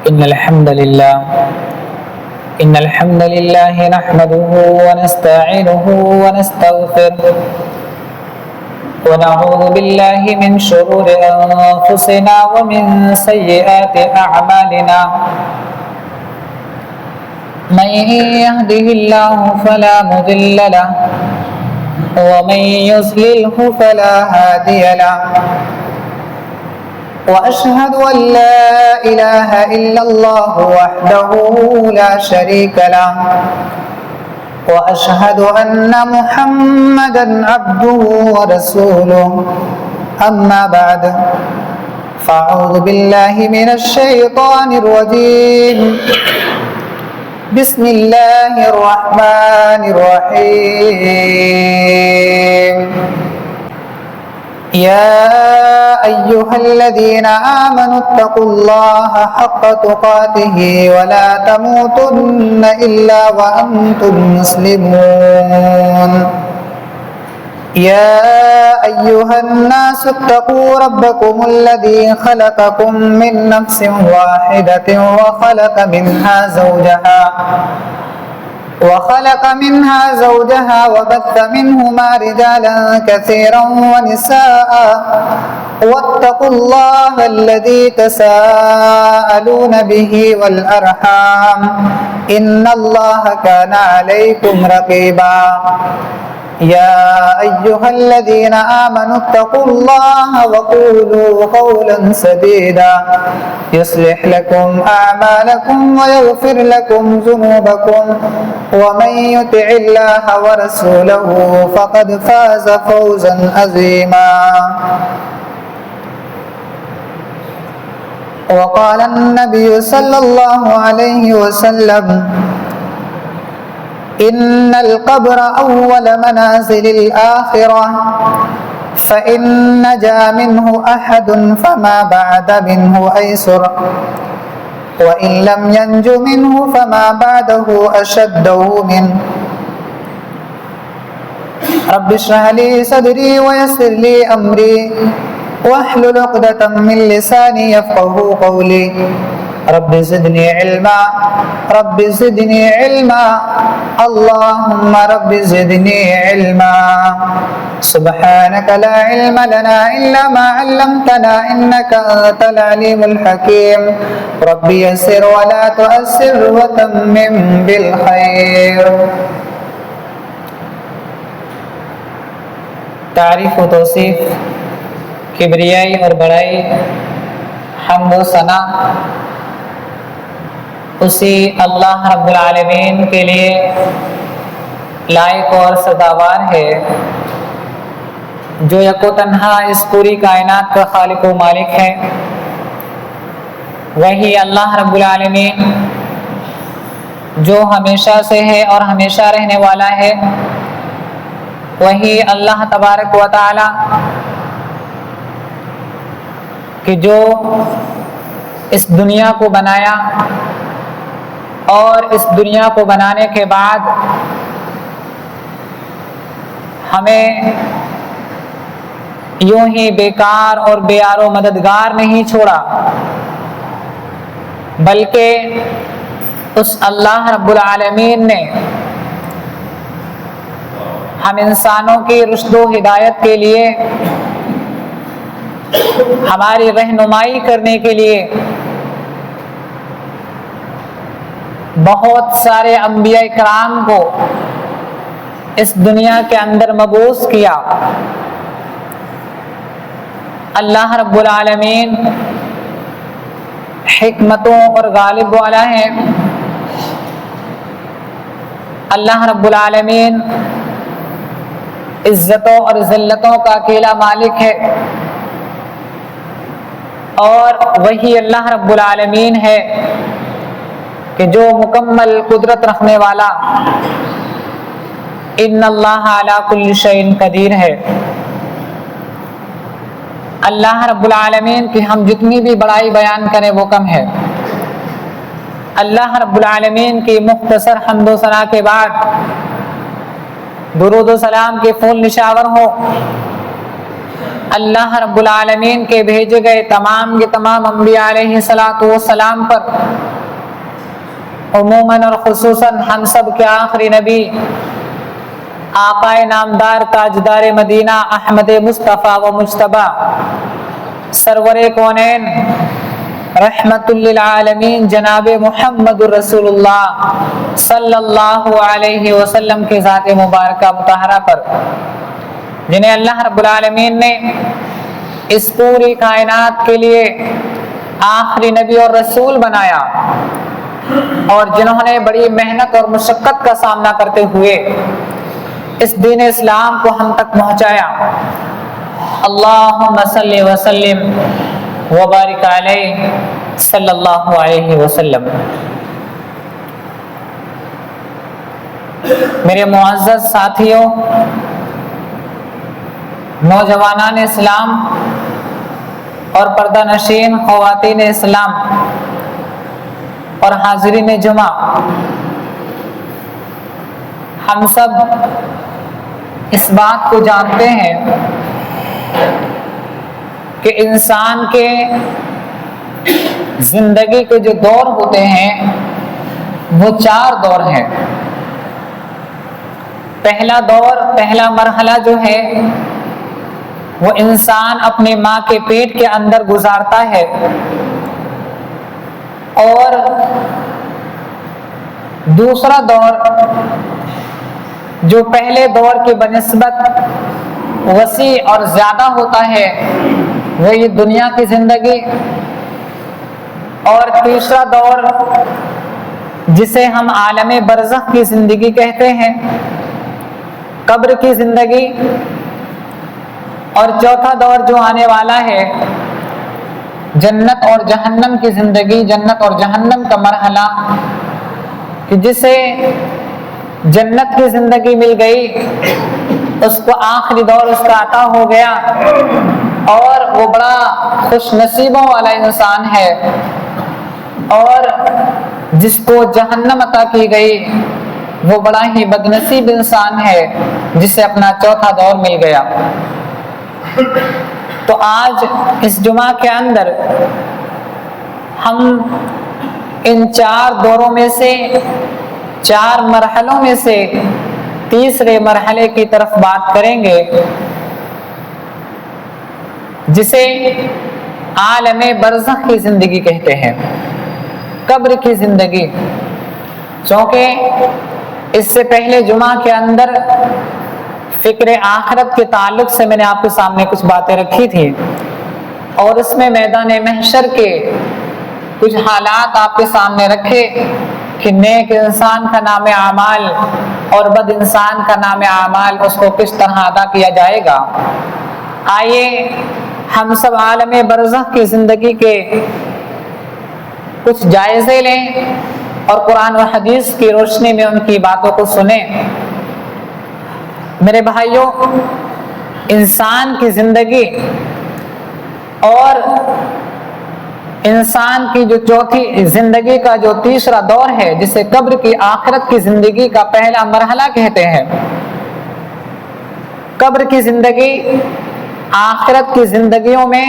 إن الحمد لله نحمده ونستعينه ونستغفره ونعوذ بالله من شرور أنفسنا ومن سيئات أعمالنا من يهده الله فلا مضل له ومن يضلله فلا هادي له وأشهد أن لا إله إلا الله وحده لا شريك له وأشهد أن محمدًا عبده ورسوله أما بعد فأعوذ بالله من الشيطان الرجيم بسم الله الرحمن الرحيم يا أيها الذين آمنوا اتقوا الله حق تقاته ولا تموتن إلا وأنتم مسلمون يا أيها الناس اتقوا ربكم الذي خلقكم من نفس واحدة وخلق منها زوجها وبث منهما رجالا كثيرا ونساء واتقوا الله الذي تساءلون به والأرحام إن الله كان عليكم رقيبا يا أيها الذين آمنوا اتقوا الله وقولوا قولا سديدا يصلح لكم أعمالكم ويغفر لكم ذنوبكم ومن يطع الله ورسوله فقد فاز فوزا عظيما وقال النبي صلى الله عليه وسلم إن القبر أول منازل الآخرة فإن نجا منه أحد فما بعد منه أيسر وإن لم ينج منه فما بعده أشده منه رب اشرح لي صدري ويسر لي أمري واحلل عقدة من لساني يفقهوا قولي رب زدني علما اللهم رب زدني علما سبحانك لا علم لنا إلا ما علمتنا إنك أنت العليم الحكيم رب يسر ولا تؤسر وتمم بالخير. تعریف و توصیف، کبریائی اور بڑائی، حمد و ثنا اسی اللہ رب العالمین کے لیے لائق اور سزاوار ہے جو یک و تنہا اس پوری کائنات کا خالق و مالک ہے. وہی اللہ رب العالمین جو ہمیشہ سے ہے اور ہمیشہ رہنے والا ہے. وہی اللہ تبارک و تعالی کہ جو اس دنیا کو بنایا اور اس دنیا کو بنانے کے بعد ہمیں یوں ہی بیکار اور بے یار و مددگار نہیں چھوڑا، بلکہ اس اللہ رب العالمین نے ہم انسانوں کی رشد و ہدایت کے لیے، ہماری رہنمائی کرنے کے لیے بہت سارے انبیاء کرام کو اس دنیا کے اندر مبعوث کیا. اللہ رب العالمین حکمتوں اور غالب والا ہے. اللہ رب العالمین عزتوں اور ذلتوں کا اکیلا مالک ہے، اور وہی اللہ رب العالمین ہے کہ جو مکمل قدرت رکھنے والا ان اللہ علی کل شیء قدیر ہے. اللہ رب العالمین کی ہم جتنی بھی بڑائی بیان کریں وہ کم ہے. اللہ رب العالمین کی مختصر حمد و ثنا کے بعد درود و سلام کے پھول نشاور ہو اللہ رب العالمین کے بھیجے گئے تمام کے تمام انبیاء علیہ الصلوۃ والسلام پر عموماً اور خصوصاً ہم سب کے آخری نبی آقا نامدار تاجدار مدینہ احمد مصطفیٰ و مجتبی سرور کونین رحمت للعالمین جناب محمد رسول اللہ صلی اللہ علیہ وسلم کے ذات مبارکہ مطہرہ پر، جنہیں اللہ رب العالمین نے اس پوری کائنات کے لیے آخری نبی اور رسول بنایا، اور جنہوں نے بڑی محنت اور مشقت کا سامنا کرتے ہوئے اس دین اسلام کو ہم تک پہنچایا۔ اللہم صلی وسلم وبارک علیہ صلی اللہ علیہ وسلم۔ میرے معزز ساتھیوں، نوجوانان اسلام اور پردہ نشین خواتین اسلام اور حاضرین جمعہ، ہم سب اس بات کو جانتے ہیں کہ انسان کے زندگی کے جو دور ہوتے ہیں وہ 4 دور ہیں۔ پہلا دور، پہلا مرحلہ جو ہے وہ انسان اپنے ماں کے پیٹ کے اندر گزارتا ہے، اور دوسرا دور جو پہلے دور کے بنسبت وسیع اور زیادہ ہوتا ہے وہ یہ دنیا کی زندگی، اور تیسرا دور جسے ہم عالم برزخ کی زندگی کہتے ہیں، قبر کی زندگی، اور چوتھا دور جو آنے والا ہے جنت اور جہنم کی زندگی، جنت اور جہنم کا مرحلہ، کہ جسے جنت کی زندگی مل گئی اس کو آخری دور اس کا عطا ہو گیا، اور وہ بڑا خوش نصیبوں والا انسان ہے، اور جس کو جہنم عطا کی گئی وہ بڑا ہی بد نصیب انسان ہے جسے اپنا چوتھا دور مل گیا۔ تو آج اس جمعہ کے اندر ہم ان 4 دوروں میں سے، 4 مرحلوں میں سے تیسرے مرحلے کی طرف بات کریں گے، جسے عالم برزخ کی زندگی کہتے ہیں، قبر کی زندگی۔ چونکہ اس سے پہلے جمعہ کے اندر فکر آخرت کے تعلق سے میں نے آپ کے سامنے کچھ باتیں رکھی تھی، اور اس میں میدان محشر کے کچھ حالات آپ کے سامنے رکھے کہ نیک انسان کا نام اعمال اور بد انسان کا نام اعمال اس کو کس طرح ادا کیا جائے گا۔ آئیے ہم سب عالم برزخ کی زندگی کے کچھ جائزے لیں اور قرآن و حدیث کی روشنی میں ان کی باتوں کو سنیں۔ میرے بھائیوں، انسان کی زندگی اور انسان کی جو چوتھی زندگی کا جو تیسرا دور ہے جسے قبر کی آخرت کی زندگی کا پہلا مرحلہ کہتے ہیں، قبر کی زندگی آخرت کی زندگیوں میں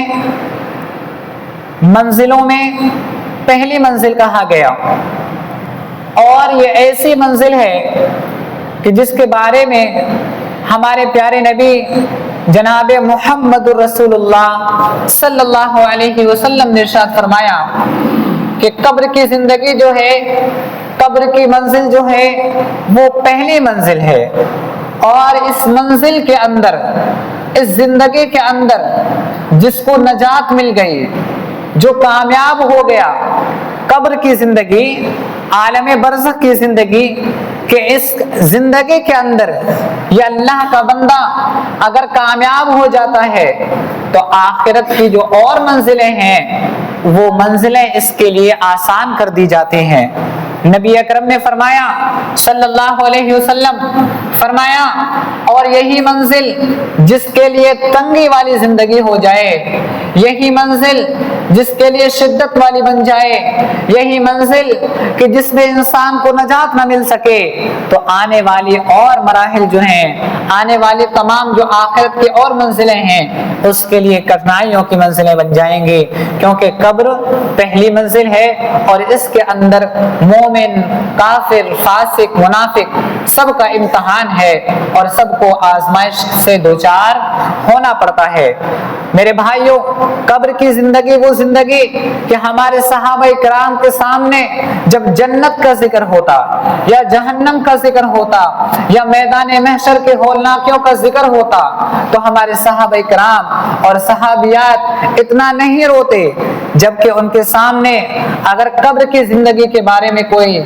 منزلوں میں پہلی منزل کہا گیا، اور یہ ایسی منزل ہے کہ جس کے بارے میں ہمارے پیارے نبی جناب محمد رسول اللہ صلی اللہ علیہ وسلم نے ارشاد فرمایا کہ قبر کی زندگی جو ہے، قبر کی منزل جو ہے وہ پہلی منزل ہے، اور اس منزل کے اندر، اس زندگی کے اندر جس کو نجات مل گئی، جو کامیاب ہو گیا، قبر کی زندگی، عالم برزخ کی زندگی، کہ اس زندگی کے اندر یہ اللہ کا بندہ اگر کامیاب ہو جاتا ہے تو آخرت کی جو اور منزلیں ہیں وہ منزلیں اس کے لیے آسان کر دی جاتی ہیں۔ نبی اکرم نے فرمایا صلی اللہ علیہ وسلم، فرمایا اور یہی منزل جس کے لیے تنگی والی زندگی ہو جائے، یہی منزل جس کے لیے شدت والی بن جائے، یہی منزل کہ جس میں انسان کو نجات نہ مل سکے، تو آنے والی اور مراحل جو ہیں، آنے والی تمام جو آخرت کی اور منزلیں ہیں، اس کے لیے کٹھنائیوں کی منزلیں بن جائیں گی، کیونکہ قبر پہلی منزل ہے اور اس کے اندر مومن، کافر، فاسق، منافق سب کا امتحان ہے اور سب کو آزمائش سے دوچار ہونا پڑتا ہے۔ میرے بھائیوں، قبر کی زندگی وہ زندگی کہ ہمارے صحابہ کرام کے سامنے جب جنت کا ذکر ہوتا یا جہنم کا ذکر ہوتا یا میدان محشر کے ہولناکیوں کا ذکر ہوتا تو ہمارے صحابہ کرام اور صحابیات اتنا نہیں روتے، جبکہ ان کے سامنے اگر قبر کی زندگی کے بارے میں کوئی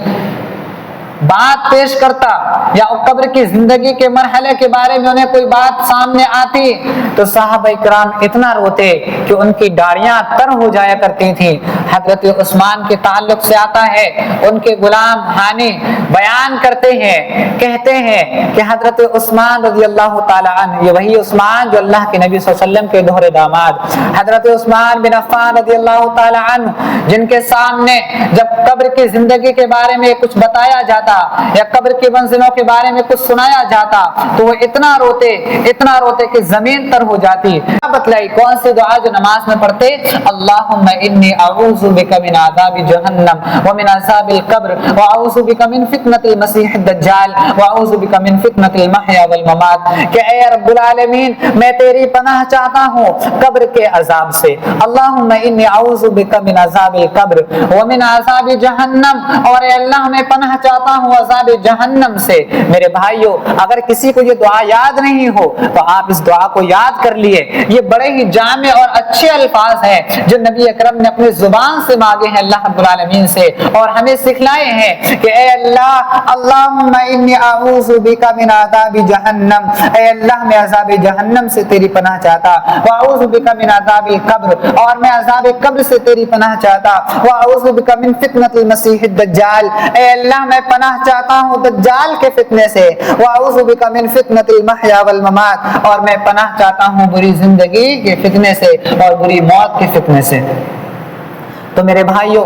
بات پیش کرتا یا قبر کی زندگی کے مرحلے کے بارے میں انہیں کوئی بات سامنے آتی تو صحابہ کرام اتنا روتے کہ ان کی داڑیاں تر ہو جایا کرتی تھیں۔ حضرت عثمان کے تعلق سے آتا ہے، ان کے غلام ہانی بیان کرتے ہیں، کہتے ہیں کہ حضرت عثمان رضی اللہ تعالی عنہ، یہ وہی عثمان جو اللہ کے نبی صلی اللہ علیہ وسلم کے دوہرے داماد، حضرت عثمان بن عفان رضی اللہ تعالی عنہ، جن کے سامنے جب قبر کی زندگی کے بارے میں کچھ بتایا جاتا یا قبر کی منزلوں کے بارے میں کچھ سنایا جاتا تو وہ اتنا روتے کہ زمین تر ہو جاتی۔ بتلائی کون سی دعا جو نماز میں پڑھتے؟ اللہم انی اعوذ بک من عذاب جہنم ومن عذاب القبر واعوذ بک من فتنۃ المسیح الدجال واعوذ بک من فتنۃ المحیا والممات، کہ اے رب العالمین میں تیری پناہ چاہتا ہوں قبر کے عذاب سے، اللہم انی اعوذ بک من عذاب القبر ومن عذاب جہنم، اور اے اللہ میں پناہ چاہتا ہوں عذاب جہنم سے۔ میرے بھائیوں، اگر کسی کو یہ دعا یاد نہیں ہو تو آپ اس دعا کو یاد کر لیے، یہ بڑے ہی جامع اور اچھے الفاظ ہیں جو نبی اکرم نے اپنی زبان سے مانگے ہیں اللہ رب العالمین سے اور ہمیں سکھلائے ہیں کہ اے اللہ، اللہم انی اعوذ بک من عذاب جہنم، اے اللہ میں عذاب جہنم سے تیری پناہ چاہتا، واعوذ بک من عذاب القبر، اور میں عذاب قبر سے تیری پناہ چاہتا، واعوذ بک من فتنۃ المسیح الدجال، اے اللہ میں پناہ چاہتا ہوں دجال کے فتنے سے، واعوذ بک من فتنۃ المحیا والممات، اور میں پناہ چاہتا ہوں بری زندگی کے فتنے سے اور بری موت کے فتنے سے۔ تو میرے بھائیوں،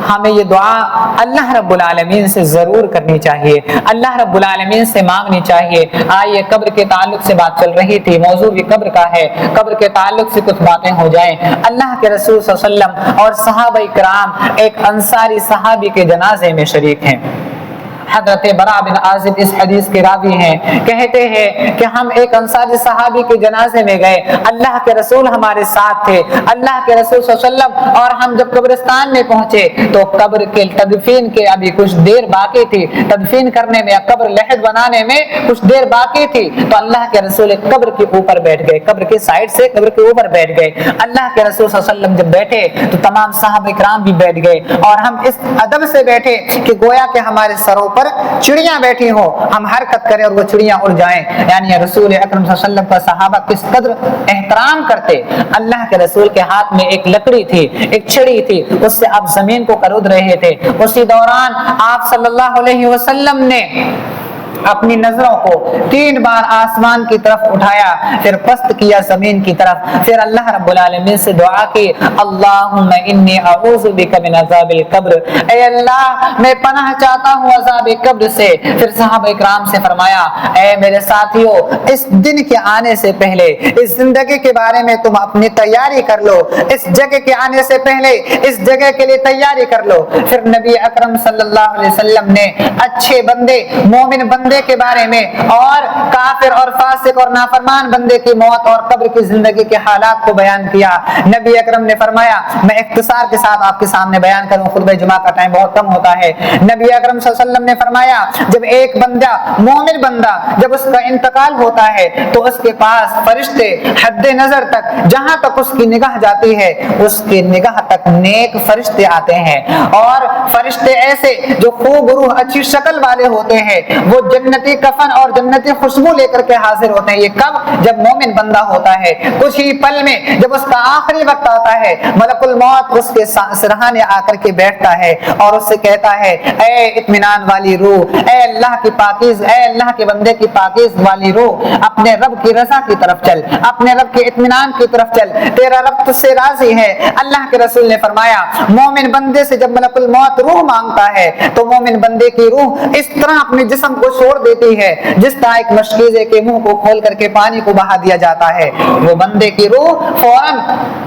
ہمیں یہ دعا اللہ رب العالمین سے ضرور کرنی چاہیے، اللہ رب العالمین سے مانگنی چاہیے۔ آئیے، قبر کے تعلق سے بات چل رہی تھی، موضوع بھی قبر کا ہے، قبر کے تعلق سے کچھ باتیں ہو جائیں۔ اللہ کے رسول صلی اللہ علیہ وسلم اور صحابہ کرام ایک انصاری صحابی کے جنازے میں شریک ہیں۔ حضرت براء بن عازب اس حدیث کے راوی ہیں، کہتے ہیں کہ ہم ایک انصاری صحابی کے جنازے میں گئے، اللہ کے رسول ہمارے ساتھ تھے، اللہ کے رسول صلی اللہ علیہ وسلم، اور ہم جب قبرستان میں پہنچے تو قبر کے تدفین کے ابھی کچھ دیر باقی تھی، تدفین کرنے میں، قبر لحد بنانے میں کچھ دیر باقی تھی، تو اللہ کے رسول قبر کے اوپر بیٹھ گئے، قبر کے سائڈ سے قبر کے اوپر بیٹھ گئے۔ اللہ کے رسول صلی اللہ علیہ وسلم جب بیٹھے تو تمام صحابہ کرام بھی بیٹھ گئے، اور ہم اس ادب سے بیٹھے کہ گویا کہ ہمارے سروں پر چڑیاں بیٹھی ہو، ہم حرکت کریں اور وہ چڑیاں اڑ جائیں، یعنی رسول اکرم صلی اللہ علیہ وسلم کا صحابہ کس قدر احترام کرتے۔ اللہ کے رسول کے ہاتھ میں ایک لکڑی تھی، ایک چھڑی تھی، اس سے آپ زمین کو کرود رہے تھے۔ اسی دوران آپ صلی اللہ علیہ وسلم نے اپنی نظروں کو 3 بار آسمان کی طرف اٹھایا، پھر پست کیا زمین کی طرف، پھر اللہ رب العالمین سے دعا کی، اللہم انی اعوذ بک من عذاب القبر، اے اللہ میں پناہ چاہتا ہوں عذاب قبر سے۔ پھر صحابہ کرام سے فرمایا، اے میرے ساتھیو، اس دن کے آنے سے پہلے، اس زندگی کے بارے میں تم اپنی تیاری کر لو، اس جگہ کے آنے سے پہلے اس جگہ کے لیے تیاری کر لو۔ پھر نبی اکرم صلی اللہ علیہ وسلم نے اچھے بندے، مومن بندے کے بارے میں اور کافر اور فاسق اور نافرمان بندے کی موت اور قبر کی زندگی کے حالات کو بیان کیا۔ نبی اکرم نے فرمایا، میں اختصار کے ساتھ آپ کے سامنے بیان کروں، خطبہ جمعہ کا ٹائم بہت کم ہوتا ہے۔ نبی اکرم صلی اللہ علیہ وسلم نے فرمایا، جب ایک بندہ، مومن بندہ، جب اس کا انتقال ہوتا ہے تو اس کے پاس فرشتے حد نظر تک، جہاں تک اس کی نگاہ جاتی ہے، اس کی نگاہ تک نیک فرشتے آتے ہیں، اور فرشتے ایسے جو خوب روح، اچھی شکل والے ہوتے ہیں، وہ जन्नती कफन और जन्नती खुशबू लेकर के हाजिर होते हैं। ये कब? जब मोमिन बंदा होता है, कुछ ही पल में जब उसका आखिरी वक्त आता है, मलकुल मौत उसके सिरहाने आकर के बैठता है और उससे कहता है, ए इत्मीनान वाली रूह, ए अल्लाह की पाकीज़, ए अल्लाह के बंदे की पाकीज़ वाली रूह, अपने रब की रज़ा की तरफ चल, अपने रब के इत्मीनान की तरफ चल, तेरा रब तुझसे राजी है। अल्लाह के रसूल ने फरमाया, मोमिन बंदे से जब मलकुल मौत रूह मांगता है तो मोमिन बंदे की रूह इस तरह अपने जिस्म को छोड़ देती है जिस तरह एक मशकीज़े के मुंह को खोल करके पानी को बहा दिया जाता है। वो बंदे की रूह फौरन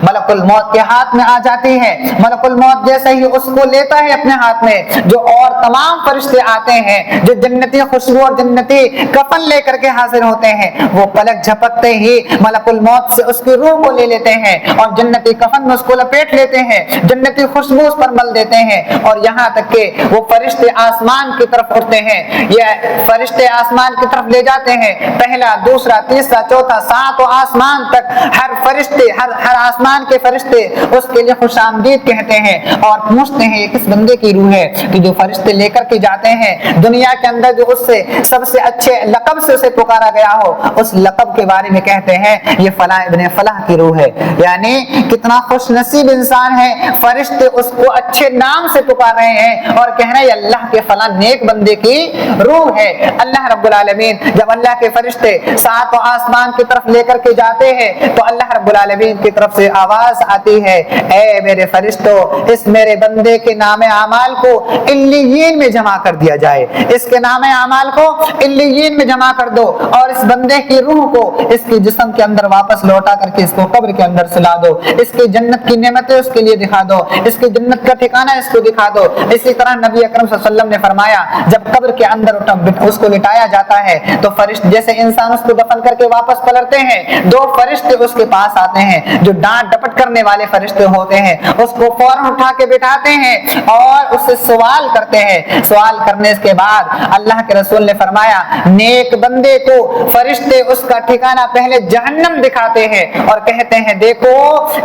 मलकुल मौत के हाथ में आ जाती है। मलकुल मौत जैसे ही उसको लेता है अपने हाथ में, जो और तमाम फरिश्ते आते हैं जो जन्नती खुशबू और जन्नती कफन लेकर के हाजिर होते हैं, वो पलक झपकते ही मलकुल मौत से उसकी रूह को ले लेते हैं और जन्नती कफन में उसको लपेट लेते हैं, जन्नती खुशबू उस पर मल देते हैं और यहाँ तक के वो फरिश्ते आसमान की तरफ उठते हैं। ये फरिश्ते आसमान की तरफ ले जाते हैं, पहला, दूसरा, तीसरा, चौथा, सातों आसमान तक हर फरिश्ते, हर आसमान के फरिश्ते उसके लिए खुशामदीद कहते हैं और पूछते हैं ये किस बंदे की रूह है। कि जो फरिश्ते लेकर के जाते हैं दुनिया के अंदर जो उससे सबसे अच्छे लक़ब से उसे पुकारा गया हो, उस लक़ब के बारे में कहते हैं ये फला इब्ने फलाह की रूह है। यानी कितना खुश नसीब इंसान है, फरिश्ते उसको अच्छे नाम से पुकार रहे हैं और कह रहे हैं अल्लाह के फला नेक बंदे की रूह है। अल्लाह रब्बुल आलमीन जब अल्लाह के फरिश्ते सातों आसमान की तरफ लेकर के जाते हैं तो अल्लाह रब्बुल आलमीन की तरफ से आवाज आती है, ए मेरे फरिश्तों, इस मेरे बंदे के नामे आमाल को इल्लियीन में जमा कर दिया जाए, इसके नामे आमाल को इल्लियीन में जमा कर दो और इस बंदे की रूह को इसके जिस्म के अंदर वापस लौटा करके इसको कब्र के अंदर सुला दो, इसकी जन्नत की नेमतें उसके लिए दिखा दो, इसकी जन्नत का ठिकाना इसको दिखा दो। इसी तरह नबी अकरम सल्लल्लाहु अलैहि वसल्लम ने फरमाया जब कब्र के अंदर उसको लिटाया जाता है तो फरिश्ते जैसे इंसान उसको दफन करके वापस पलटते हैं, दो फरिश्ते उसके पास आते हैं जो डांट डपट करने वाले फरिश्ते होते हैं, उसको फौरन उठा के बिठाते हैं और उससे सवाल करते हैं। सवाल करने के बाद अल्लाह के रसूल ने फरमाया नेक बंदे को फरिश्ते उसका ठिकाना पहले जहन्नम दिखाते हैं और कहते हैं देखो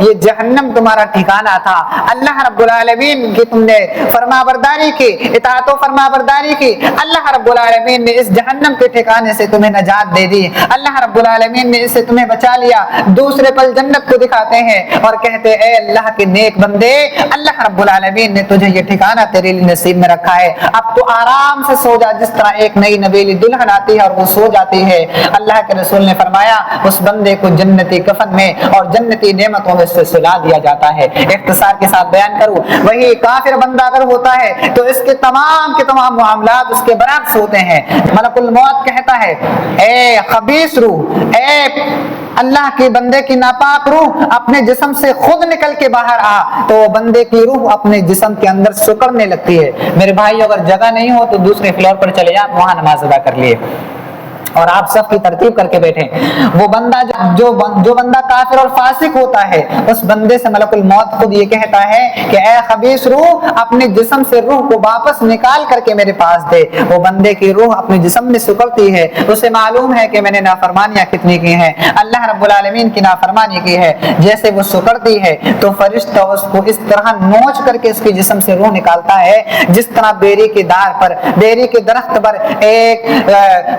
ये जहन्नम तुम्हारा ठिकाना था, अल्लाह रब्बुल आलमीन की तुमने फरमाबरदारी की, इताअत व फरमाबरदारी की, अल्लाह रब्बुल आलमीन ने इस जहन्नम के ठिकाने से तुम्हें नजात दे दी, अल्लाह रब्बुल आलमीन ने इससे तुम्हें बचा लिया। दूसरे पल जन्नत को दिखाते हैं और कहते हैं ए अल्लाह के नेक बंदे, अल्लाह रब्बुल आलमीन ने तुझे ये ठिकाना तेरे लिए नसीब में रखा है, अब तो आराम से सो जा, जिस तरह एक नई नवेली दुल्हन आती है और वो सो जाती है। अल्लाह के रसूल ने फरमाया उस बंदे को जन्नती कफन में और जन्नती नेमतों में से सुला दिया जाता है। इख्तिसार के साथ बयान करूं, वही काफिर बंदा अगर होता है तो इसके तमाम के तमाम मामलात उसके बरअक्स होते हैं। मलकुल मौत कहता है ए खबीस रूह, ए अल्लाह के बंदे की नापाक रूह अपने जिस्म से खुद निकल के बाहर आ, तो बंदे की रूह अपने जिस्म के अंदर सुकड़ने लगती है। मेरे भाई अगर जगह नहीं हो तो दूसरे फ्लोर पर चले जाए, वहां नमाज अदा कर लिए और आप सब की तरतीब करके बैठे। वो बंदा जो बंदा काफिर और फासिक होता है उस बंदे से मलकुल मौत खुद ये कहता है कि ए खबीस रूह अपने जिस्म से रूह को वापस निकाल करके मेरे पास दे। वो बंदे की रूह अपने जिस्म में सुकड़ती है, उसे मालूम है कि मैंने नाफरमानियां कितनी की हैं, अल्लाह रब्बुल आलमीन की नाफरमानी की है। जैसे वो सुकड़ती है तो फरिश्ता उसको इस तरह नोच करके उसके जिस्म से रूह निकालता है जिस तरह बेरी के दार पर, बेरी के दरख्त पर एक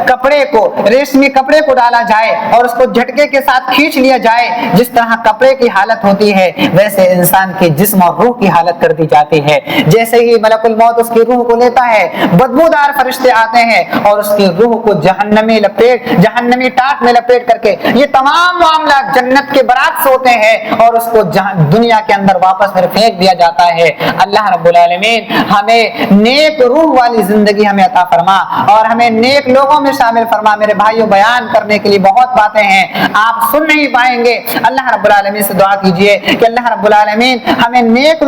कपड़े को, रेशमी कपड़े को डाला जाए और उसको झटके के साथ खींच लिया जाए, जिस तरह कपड़े की हालत होती है वैसे इंसान के जिस्म और रूह की हालत कर दी जाती है। जैसे ही मलकुल मौत उसकी रूह को लेता है बदबूदार फरिश्ते आते हैं और उसकी रूह को जहन्नमी टाट में लपेट करके ये तमाम मामला जन्नत के बराक्स होते हैं और उसको दुनिया के अंदर वापस फिर फेंक दिया जाता है। अल्लाह रब्बुल आलमीन हमें नेक रूह वाली जिंदगी हमें अता फरमा और हमें नेक लोगों में शामिल फरमा। मेरे भाइयों बयान करने के लिए बहुत बातें हैं, आप सुन नहीं पाएंगे। अल्लाह रब्बुल आलमीन से दुआ कीजिए कि अल्लाह रब्बुल आलमीन हमें नेक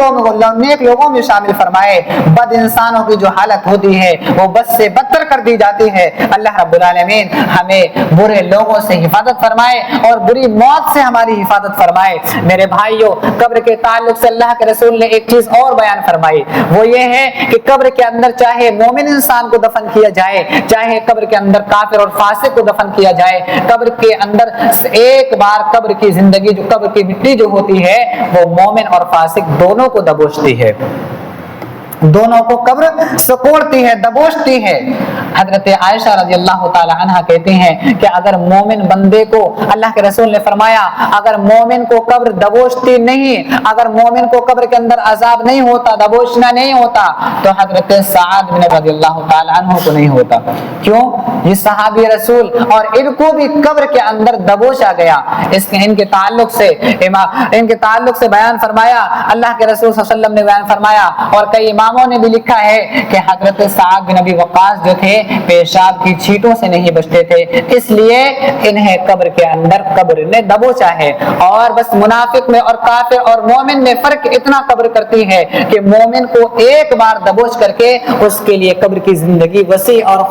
लोगों में शामिल फरमाए। बद इंसानों की जो हालत होती है वो बद से बदतर कर दी जाती है। अल्लाह रब्बुल आलमीन हमें बुरे लोगों से हिफाजत फरमाए और बुरी मौत से हमारी हिफाजत फरमाए। मेरे भाइयों कब्र के ताल्लुक से अल्लाह के रसूल ने एक चीज और बयान फरमाई, वो ये है कि कब्र के अंदर चाहे मोमिन इंसान को दफन किया जाए, चाहे कब्र के अंदर काफिर और फासिक को दफन किया जाए, कब्र के अंदर एक बार कब्र की जिंदगी, जो कब्र की मिट्टी जो होती है वो मोमिन और फासिक दोनों को दबोचती है। दोनों को कब्र सकोड़ती है, दबोचती है। हजरत आयशा रजी अल्लाह ताला अन्हा कहती हैं कि अगर मोमिन बंदे को, अल्लाह के रसूल ने फरमाया, अगर मोमिन को कब्र दबोचती नहीं, अगर मोमिन को कब्र के अंदर अजाब नहीं होता, दबोचना नहीं होता, तो हजरत साद बिन रजी अल्लाह ताला अन्हु को नहीं होता। क्यों? ये सहाबी रसूल और इनको भी कब्र के अंदर दबोचा गया। इसके इनके ताल्लुक से बयान फरमाया, अल्लाह के रसूल सल्लल्लाहु अलैहि वसल्लम ने बयान फरमाया और कई इमामों ने भी लिखा है कि हजरत साद बिन अबी वक्कास जो थे पेशाब की छींटों से नहीं बचते थे, इसलिए इन्हें कब्र के अंदर कब्र ने दबोचा है। और बस मुनाफिक में और काफिर और मोमिन में फर्क इतना कब्र करती है कि मोमिन को एक बार दबोच करके उसके लिए कब्र की जिंदगी वसी और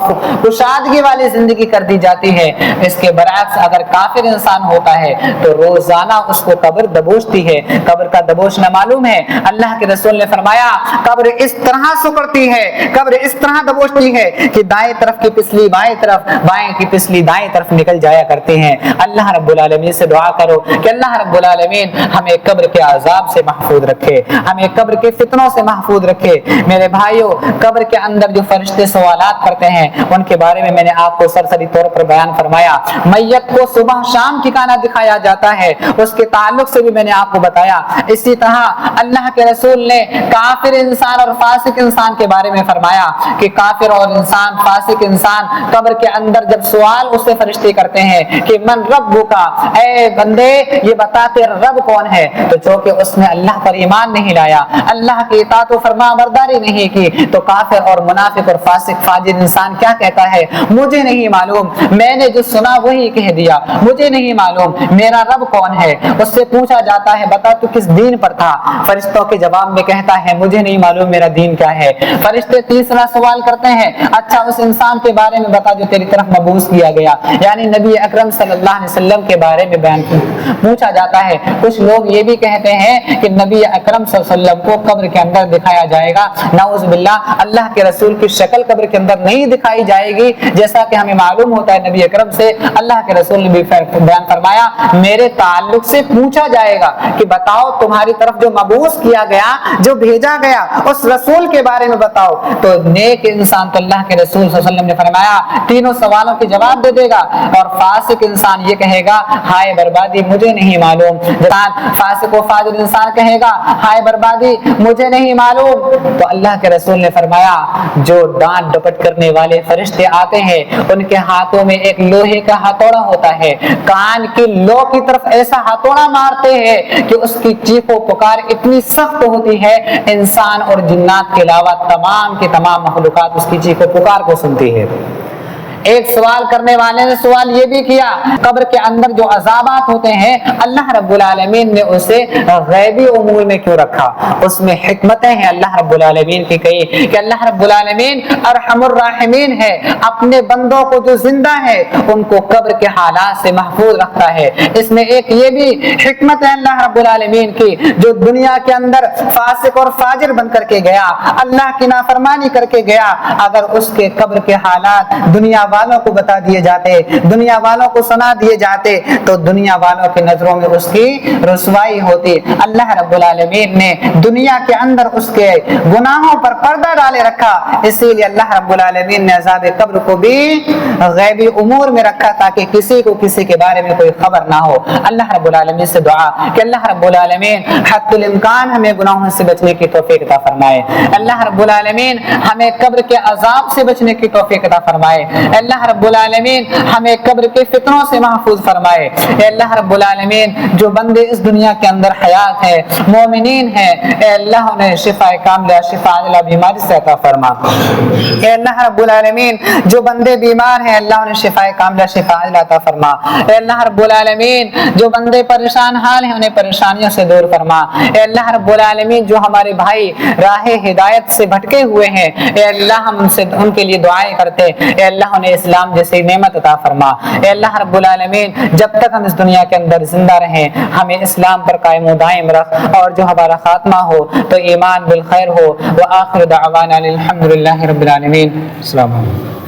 कुशादगी वाली जिंदगी कर दी जाती है। इसके बरअक्स अगर काफिर इंसान होता है तो रोजाना उसको कब्र दबोचती है। कब्र का दबोचना मालूम है, अल्लाह के रसूल ने फरमाया कब्र इस तरह सुकड़ती है, कब्र इस तरह दबोचती है कि दाएं तरफ की पिछली बाएं तरफ, बाएं की पिछली दाएं तरफ निकल जाया करते हैं। अल्लाह रब्बुल आलमीन से दुआ करो कि अल्लाह रब्बुल आलमीन हमें कब्र के अजाब से महफूज रखे, हमें कब्र के फितनों से महफूज रखे। मेरे भाइयों, कब्र के अंदर जो फरिश्ते सवालात करते हैं उनके बारे में मैंने आपको सरसरी तौर पर बयान फरमाया। मैयत को सुबह शाम ठिकाना दिखाया जाता है, उसके ताल्लुक से भी मैंने आपको बताया। इसी तरह अल्लाह के रसूल ने काफिर इंसान और फासिक इंसान के बारे में फरमाया कि काफिर और इंसान, फासिक इंसान कब्र के अंदर जब सवाल उससे फरिश्ते करते हैं कि मन रब्बुका, ऐ बंदे ये बता तेरा रब कौन है, तो जो कि उसने अल्लाह पर ईमान नहीं लाया, अल्लाह की इताअत और फरमाबरदारी नहीं की, तो काफिर और मुनाफिक और फासिक फाजिर इंसान क्या कहता है, मुझे नहीं मालूम, मैंने जो सुना वही कह दिया, मुझे नहीं मालूम मेरा रब कौन है। उससे पूछा जाता है बता तू किस दीन पर था, फरिश्तों के जवाब में कहता है मुझे नहीं मालूम मेरा दीन क्या है। फरिश्ते तीसरा सवाल करते हैं अच्छा उस इंसान के बारे में बता जो तेरी तरफ मबूस किया गया, यानी नबी अकरम सल्लल्लाहु अलैहि वसल्लम के बारे में बयान पूछा जाता है। कुछ लोग ये भी कहते हैं कि नबी अकरम सल्लल्लाहु अलैहि वसल्लम को कब्र के अंदर दिखाया जाएगा। नाउज़ बिल्लाह, अल्लाह के रसूल की शक्ल कब्र के अंदर नहीं दिखाई जाएगी, जैसा कि हमें मालूम होता है नबी अकरम से अल्लाह के रसूल ने भी बयान फरमाया मेरे ताल्लुक से पूछा जाएगा कि बताओ तुम्हारी तरफ जो मबूस किया गया, जो भेजा गया उस रसूल के बारे में बताओ। तो नेक इंसान तो अल्लाह के रसूल सल्लल्लाहु अलैहि वसल्लम ने फरमाया तीनों सवालों के जवाब दे देगा, और फासिक इंसान ये कहेगा हाय बर्बादी मुझे नहीं मालूम। फासिक और फाजिर इंसान कहेगा हाय बर्बादी मुझे नहीं मालूम। तो अल्लाह के रसूल ने फरमाया जो डांट डपट करने वाले फरिश्ते आते हैं उनके हाथों में एक लोहे का हथौड़ा होता है, कान की लो की तरफ ऐसा हथौड़ा मारते हैं कि उसकी चीखो पुकार इतनी सख्त होती है इंसान और जिन्नात के अलावा तमाम के तमाम मखलूकात उसकी चीखो पुकार को सुनती है। एक सवाल करने वाले ने सवाल ये भी किया कब्र के अंदर जो अजाबात होते हैं अल्लाह रब्बुल आलमीन ने उसे गैबी उमूर में क्यों रखा, उसमें हिकमतें हैं अल्लाह रब्बुल आलमीन की कही कि अल्लाह रब्बुल आलमीन अरहमुर राहिमीन है, अपने बंदों को जो जिंदा है उनको कब्र के हालात से महफूज रखता है। इसमें एक ये भी हिकमत है अल्लाह रब्बुल आलमीन की, जो दुनिया के अंदर फासिक और फाजिर बन करके गया, अल्लाह की नाफरमानी करके गया, अगर उसके कब्र के हालात दुनिया वालों को बता दिए जाते, दुनिया वालों को सुना दिए जाते, तो दुनिया वालों की नजरों में उसकी रुसवाई होती। अल्लाह रब्बुल आलमीन ने दुनिया के अंदर उसके गुनाहों पर पर्दा डाले रखा, इसीलिए अल्लाह रब्बुल आलमीन ने अज़ाब कब्र को भी गैबी उमूर में रखा ताकि किसी को किसी के बारे में कोई खबर ना हो। अल्लाह रब्बुल आलमीन से दुआ कि अल्लाह रब्बुल आलमीन हद्दुल इम्कान हमें गुनाहों से बचने की तौफीक अता फरमाए। अल्लाह रब्बुल आलमीन हमें कब्र के अजाब से बचने की तौफीक अता फरमाए। अल्लाह रब्बुल आलमीन हमें कब्र के फितनों से महफूज फरमाए। अल्लाह रब्बुल आलमीन जो बंदे इस दुनिया के अंदर हयात है, मोमिनीन है, अल्लाह उन्हें शिफाए कामिला शिफा अला बीमारी से अता फरमा। अल्लाह रब्बुल आलमीन जो बंदे बीमार हैं अल्लाह उन्हें शिफाए कामिला शिफा अला अता फरमा। अल्लाह रब्बुल आलमीन जो बंदे परेशान हाल हैं उन्हें परेशानियों से दूर फरमा। अल्लाह रब्बुल आलमीन जो हमारे भाई राह हिदायत से भटके हुए हैं अल्लाह हम उनसे उनके लिए दुआएं करते, अल्लाह उन्हें इस्लाम जैसी नेमत अता फरमा। अल्लाह रब्बुल आलमीन जब तक हम इस दुनिया के अंदर जिंदा रहें हमें इस्लाम पर कायम व दायम रख, और जो हमारा खात्मा हो तो ईमान बिल खैर हो। व आखिर दावाना अल्हम्दुलिल्लाहि रब्बिल आलमीन। अस्सलामु अलैकुम।